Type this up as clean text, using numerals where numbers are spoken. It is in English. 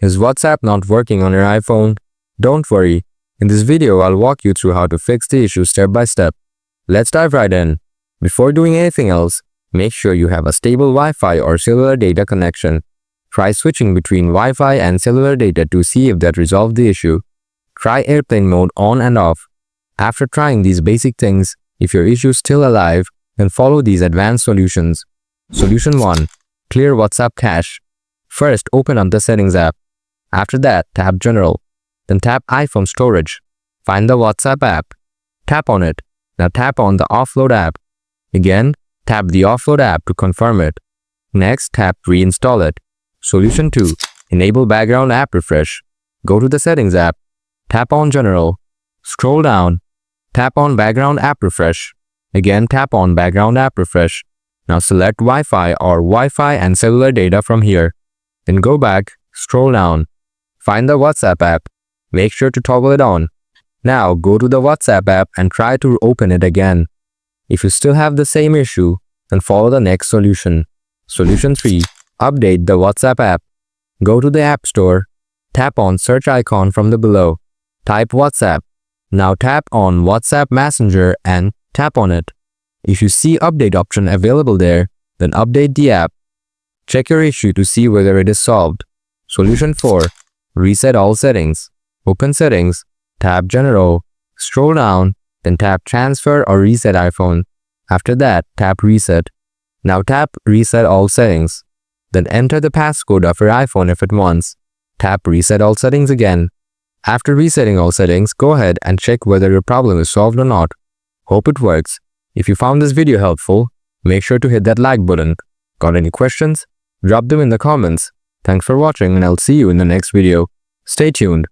Is WhatsApp not working on your iPhone? Don't worry. In this video, I'll walk you through how to fix the issue step by step. Let's dive right in. Before doing anything else, make sure you have a stable Wi-Fi or cellular data connection. Try switching between Wi-Fi and cellular data to see if that resolves the issue. Try airplane mode on and off. After trying these basic things, if your issue is still alive, then follow these advanced solutions. Solution 1. Clear WhatsApp cache. First, open up the Settings app. After that, tap General. Then tap iPhone Storage. Find the WhatsApp app. Tap on it. Now tap on the Offload app. Again, tap the Offload app to confirm it. Next, tap Reinstall it. Solution 2. Enable Background App Refresh. Go to the Settings app. Tap on General. Scroll down. Tap on Background App Refresh. Again, tap on Background App Refresh. Now select Wi-Fi or Wi-Fi and cellular data from here. Then go back, scroll down. Find the WhatsApp app. Make sure to toggle it on. Now go to the WhatsApp app and try to open it again. If you still have the same issue, then follow the next solution. Solution 3. Update the WhatsApp app. Go to the App Store. Tap on search icon from the below. Type WhatsApp. Now tap on WhatsApp Messenger and tap on it. If you see update option available there, then update the app. Check your issue to see whether it is solved. Solution 4. Reset all settings. Open Settings, tap General, scroll down, then tap Transfer or Reset iPhone. After that, tap Reset. Now tap Reset all settings. Then enter the passcode of your iPhone if it wants. Tap Reset all settings again. After resetting all settings, go ahead and check whether your problem is solved or not. Hope it works. If you found this video helpful, make sure to hit that like button. Got any questions? Drop them in the comments. Thanks for watching and I'll see you in the next video. Stay tuned.